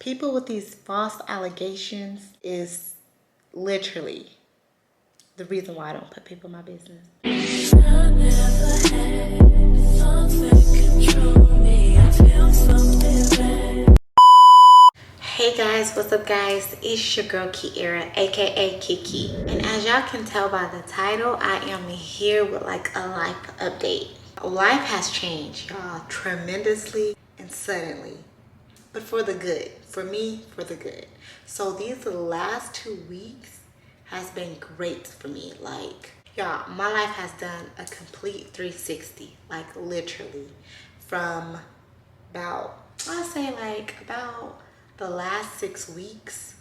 People with these false allegations is literally the reason why I don't put people in my business. Hey guys, what's up guys? It's your girl Kiera, aka Kiki. And as y'all can tell by the title, I am here with like a life update. Life has changed, y'all, tremendously and suddenly. But for the good. For me, for the good. So these last 2 weeks has been great for me. Like, y'all, my life has done a complete 360. Like, literally. From about, I'll say like about the last 6 weeks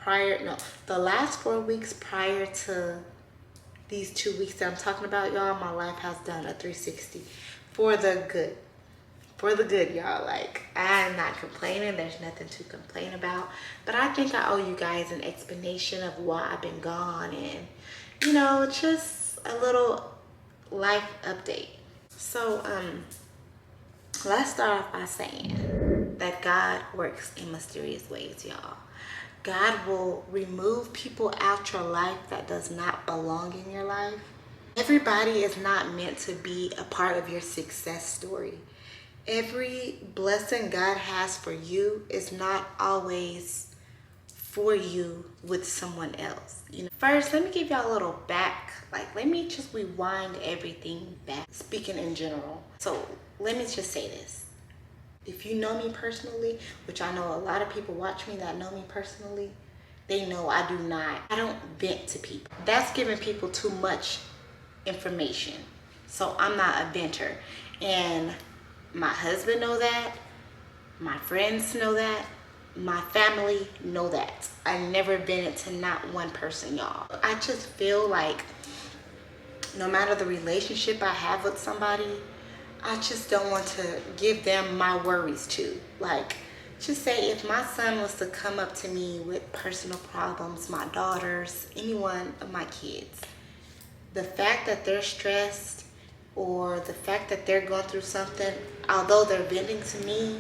the last 4 weeks prior to these 2 weeks that I'm talking about, y'all, my life has done a 360 for the good. For the good, y'all. Like, I'm not complaining. There's nothing to complain about. But I think I owe you guys an explanation of why I've been gone and, you know, just a little life update. So, let's start off by saying that God works in mysterious ways, y'all. God will remove people out your life that does not belong in your life. Everybody is not meant to be a part of your success story. Every blessing God has for you is not always for you with someone else. You know, first, let me give y'all a little let me just rewind everything back, speaking in general. So let me just say this. If you know me personally, which I know a lot of people watch me that know me personally, they know I don't vent to people. That's giving people too much information. So I'm not a venter. And my husband know that, my friends know that, my family know that. I never vented to not one person, y'all. I just feel like no matter the relationship I have with somebody, I just don't want to give them my worries too. Like, just say if my son was to come up to me with personal problems, my daughters, any one of my kids, the fact that they're stressed or the fact that they're going through something, although they're venting to me,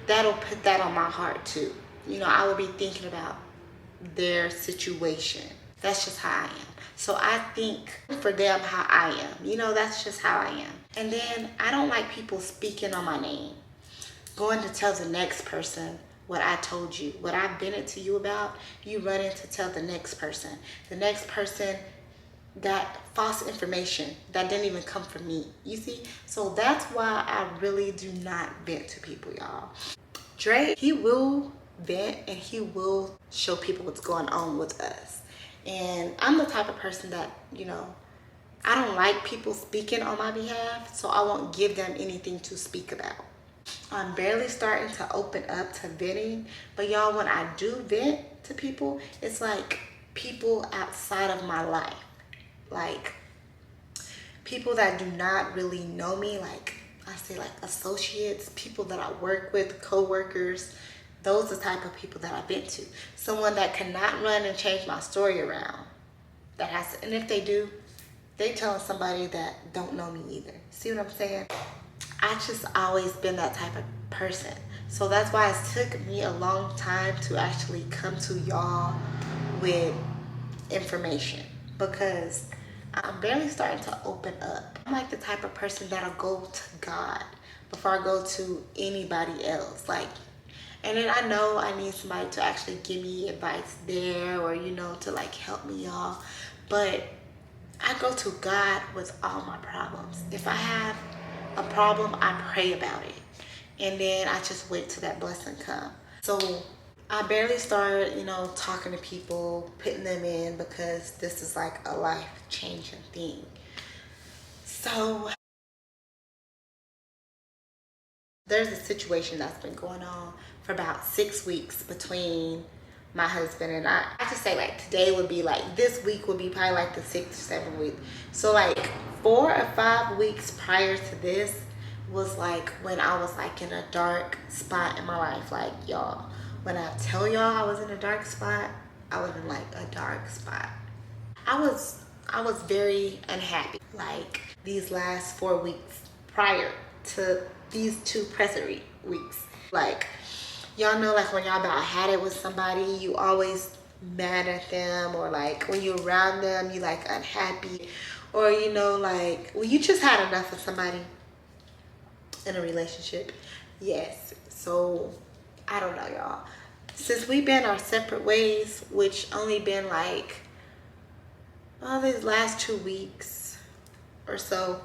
that'll put that on my heart too. You know, I will be thinking about their situation. That's just how I am. So I think for them how I am. You know, that's just how I am. And then I don't like people speaking on my name. Going to tell the next person what I told you. What I've vented to you about, you run in to tell the next person. The next person got false information that didn't even come from me. You see? So that's why I really do not vent to people, y'all. Drake, he will vent and he will show people what's going on with us. And I'm the type of person that, you know, I don't like people speaking on my behalf, so I won't give them anything to speak about. I'm barely starting to open up to venting, but y'all, when I do vent to people, it's like people outside of my life. Like people that do not really know me, like I say like associates, people that I work with, co-workers. Those are the type of people that I've been to. Someone that cannot run and change my story around. And if they do, they telling somebody that don't know me either. See what I'm saying? I just always been that type of person. So that's why it took me a long time to actually come to y'all with information, because I'm barely starting to open up. I'm like the type of person that'll go to God before I go to anybody else. Like, and then I know I need somebody to actually give me advice there, or, you know, to like help me, y'all. But I go to God with all my problems. If I have a problem, I pray about it. And then I just wait till that blessing come. So I barely started, you know, talking to people, putting them in, because this is like a life-changing thing. So there's a situation that's been going on for about 6 weeks between my husband and I. I just say like today would be like, this week would be probably like the 6th or 7th week. So like 4 or 5 weeks prior to this was like when I was like in a dark spot in my life. Like, y'all, when I tell y'all I was in a dark spot, I was in like a dark spot. I was very unhappy like these last 4 weeks prior to these 2 present weeks. Like, Y'all know, like when y'all about had it with somebody, you always mad at them, or like when you're around them, you like unhappy, or you know, like when you just had enough of somebody in a relationship. Yes. So I don't know, y'all. Since we've been our separate ways, which only been like these last 2 weeks or so,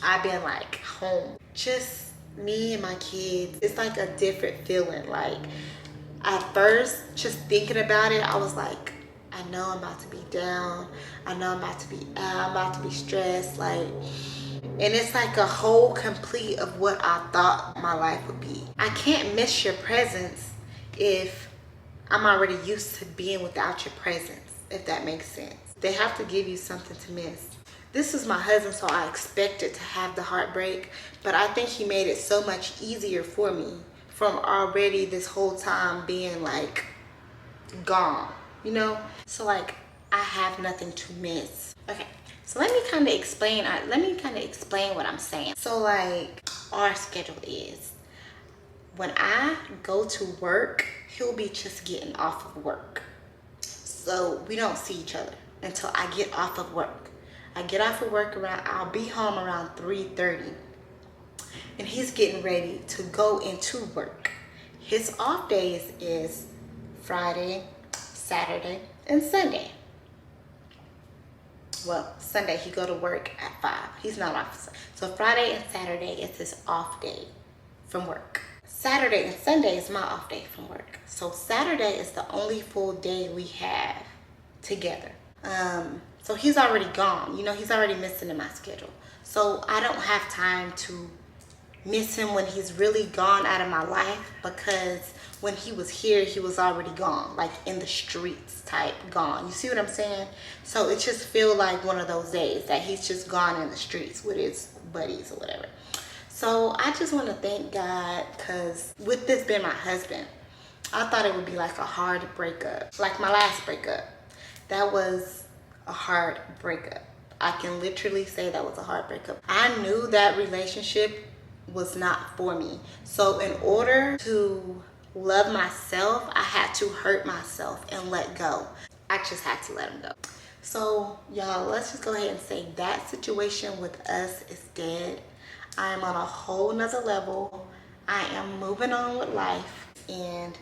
I've been like home, just me and my kids. It's like a different feeling. Like at first, just thinking about it, I was like, I know I'm about to be down. I know I'm about to be out. I'm about to be stressed. Like, and it's like a whole complete of what I thought my life would be. I can't miss your presence if I'm already used to being without your presence, if that makes sense. They have to give you something to miss. This is my husband, so I expected to have the heartbreak, but I think he made it so much easier for me from already this whole time being like gone, you know? So like I have nothing to miss. Okay, so let me kind of explain what I'm saying. So like our schedule is, when I go to work, he'll be just getting off of work. So we don't see each other until I get off of work. I get off of work I'll be home around 3:30. And he's getting ready to go into work. His off days is Friday, Saturday, and Sunday. Well, Sunday he go to work at 5. He's not off. So Friday and Saturday is his off day from work. Saturday and Sunday is my off day from work. So Saturday is the only full day we have together. So he's already gone. You know, he's already missing in my schedule. So I don't have time to miss him when he's really gone out of my life, because when he was here, he was already gone, like in the streets type gone. You see what I'm saying? So it just feel like one of those days that he's just gone in the streets with his buddies or whatever. So I just want to thank God, because with this being my husband, I thought it would be like a hard breakup. Like my last breakup, that was a hard breakup. I can literally say that was a hard breakup. I knew that relationship was not for me. So in order to love myself, I had to hurt myself and let go. I just had to let him go. So y'all, let's just go ahead and say that situation with us is dead. I am on a whole nother level. I am moving on with life. And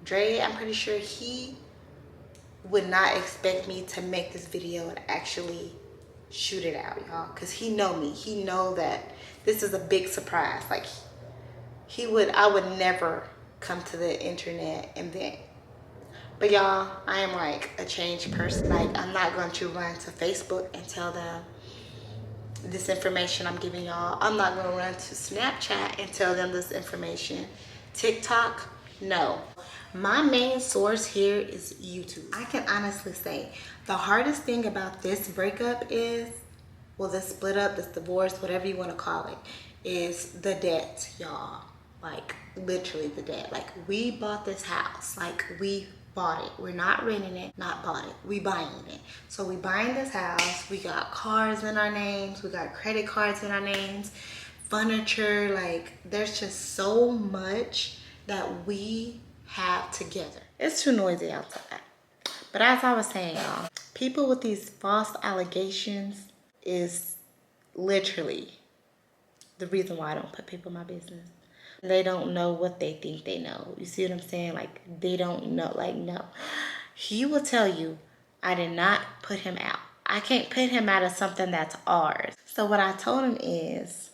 Dre, I'm pretty sure he would not expect me to make this video and actually shoot it out, y'all, because he know me. He know that this is a big surprise. Like I would never come to the internet and then. But y'all, I am like a changed person. Like I'm not going to run to Facebook and tell them this information I'm giving y'all. I'm not going to run to Snapchat and tell them this information. TikTok, no. My main source here is YouTube. I can honestly say the hardest thing about this breakup is, well, this split up, this divorce, whatever you want to call it, is the debt, y'all. Like literally the debt. Like we bought this house. Like we bought it. We're not renting it, not bought it. We buying it. So we buying this house. We got cars in our names. We got credit cards in our names. Furniture. Like there's just so much that we have together. It's too noisy outside. But as I was saying, y'all, people with these false allegations is literally the reason why I don't put people in my business. They don't know what they think they know. You see what I'm saying? Like they don't know. Like no. He will tell you, I did not put him out. I can't put him out of something that's ours. So what I told him is,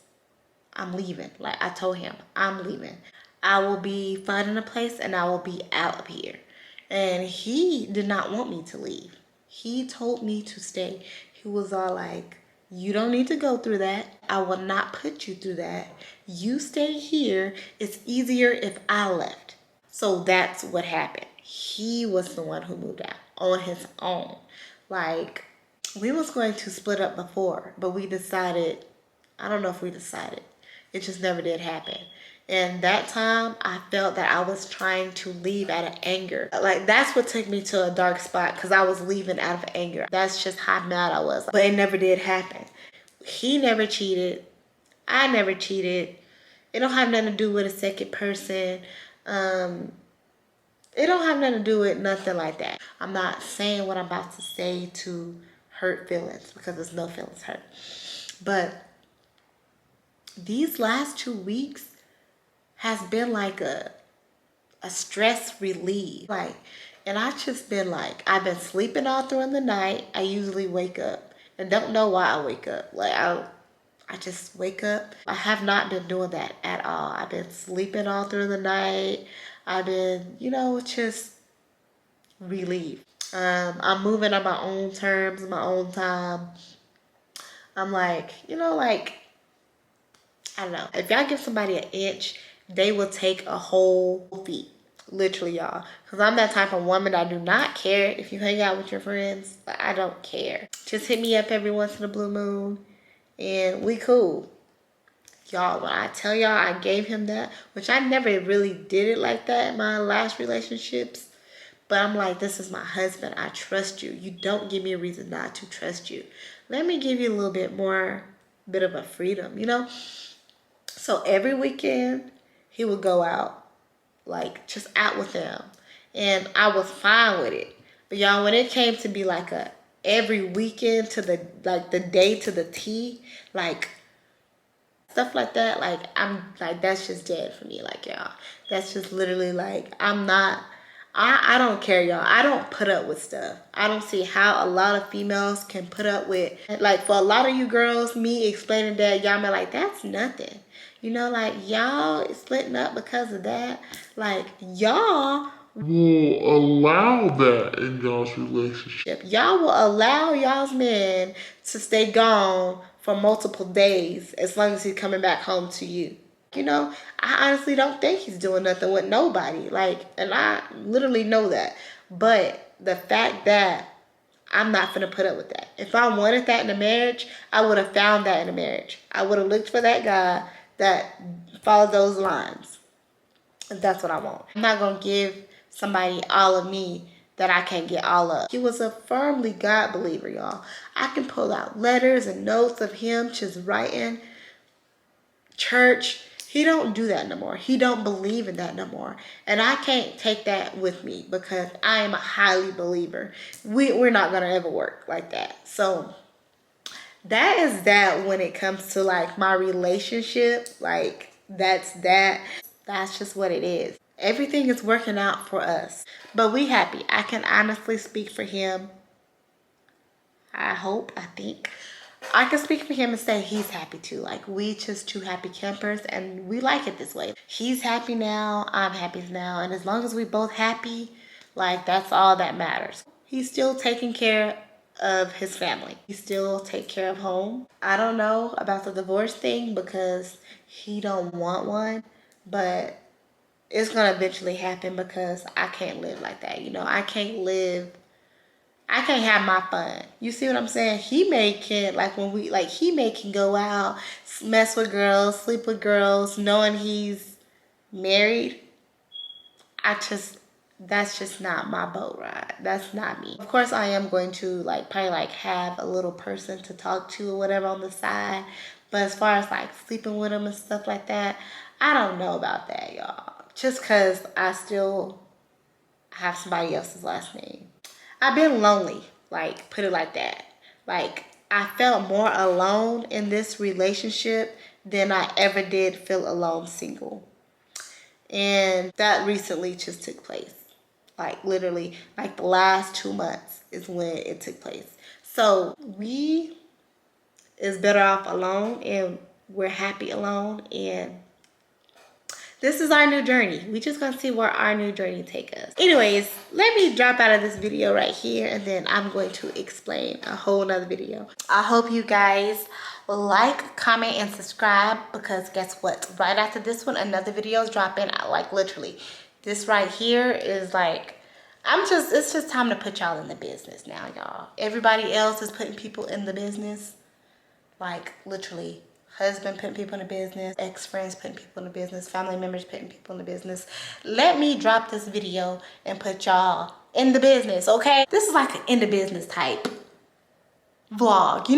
I'm leaving. Like I told him, I'm leaving. I will be finding a place and I will be out of here. And he did not want me to leave. He told me to stay. He was all like, you don't need to go through that. I will not put you through that. You stay here. It's easier if I left. So that's what happened. He was the one who moved out on his own. Like, we was going to split up before, but we decided, I don't know if we decided. It just never did happen. And that time, I felt that I was trying to leave out of anger. Like, that's what took me to a dark spot, because I was leaving out of anger. That's just how mad I was. But it never did happen. He never cheated. I never cheated. It don't have nothing to do with a second person. It don't have nothing to do with nothing like that. I'm not saying what I'm about to say to hurt feelings, because there's no feelings hurt. But these last 2 weeks has been like a stress relief. Like, and I just been like, I've been sleeping all through the night. I usually wake up and don't know why I wake up. Like, I just wake up. I have not been doing that at all. I've been sleeping all through the night. I've been, you know, just relieved. I'm moving on my own terms, my own time. I'm like, you know, like, I don't know. If y'all give somebody an inch, they will take a whole feet. Literally, y'all. Because I'm that type of woman. I do not care if you hang out with your friends. I don't care. Just hit me up every once in a blue moon and we cool. Y'all, when I tell y'all I gave him that, which I never really did it like that in my last relationships. But I'm like, this is my husband. I trust you. You don't give me a reason not to trust you. Let me give you a little bit more, bit of a freedom, you know? So every weekend, he would go out, like just out with them. And I was fine with it. But y'all, when it came to be like a every weekend to the, like the day to the T, like stuff like that, like I'm like, that's just dead for me. Like, y'all, that's just literally like, I don't care, y'all. I don't put up with stuff. I don't see how a lot of females can put up with, like, for a lot of you girls, me explaining that, y'all be like, that's nothing. You know, like, y'all splitting up because of that. Like, y'all will allow that in y'all's relationship. Y'all will allow y'all's man to stay gone for multiple days as long as he's coming back home to you. You know, I honestly don't think he's doing nothing with nobody. Like, and I literally know that. But the fact that I'm not gonna put up with that. If I wanted that in a marriage, I would have found that in a marriage. I would have looked for that guy that followed those lines. That's what I want. I'm not gonna give somebody all of me that I can't get all of. He was a firmly God believer, y'all. I can pull out letters and notes of him just writing church. He don't do that no more. He don't believe in that no more. And I can't take that with me because I am a highly believer. We're not gonna ever work like that. So that is that when it comes to like my relationship. Like, that's just what it is. Everything is working out for us. But we happy. I can honestly speak for him. I think. I can speak for him and say he's happy too. Like, we just two happy campers and we like it this way. He's happy now, I'm happy now. And as long as we both happy, like, that's all that matters. He's still taking care of his family. He still take care of home. I don't know about the divorce thing because he don't want one, but it's gonna eventually happen because I can't live like that. You know, I can't have my fun. You see what I'm saying? He can go out, mess with girls, sleep with girls, knowing he's married. That's just not my boat ride. That's not me. Of course, I am going to probably have a little person to talk to or whatever on the side. But as far as sleeping with him and stuff like that, I don't know about that, y'all. Just because I still have somebody else's last name. I've been lonely, put it like that. I felt more alone in this relationship than I ever did feel alone single. And that recently just took place. Literally, the last 2 months is when it took place. So we is better off alone, and we're happy alone, and this is our new journey. We just gonna see where our new journey take us. Anyways, let me drop out of this video right here, and then I'm going to explain a whole nother video. I hope you guys like, comment, and subscribe, because guess what? Right after this one, another video is dropping. Literally, this right here is it's just time to put y'all in the business now, y'all. Everybody else is putting people in the business. Literally. Husband putting people in the business, ex-friends putting people in the business, family members putting people in the business. Let me drop this video and put y'all in the business, okay? This is an in the business type vlog,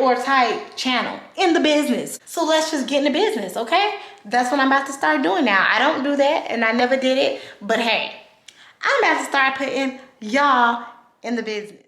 or type channel, in the business. So let's just get in the business, okay? That's what I'm about to start doing now. I don't do that, and I never did it, but hey, I'm about to start putting y'all in the business.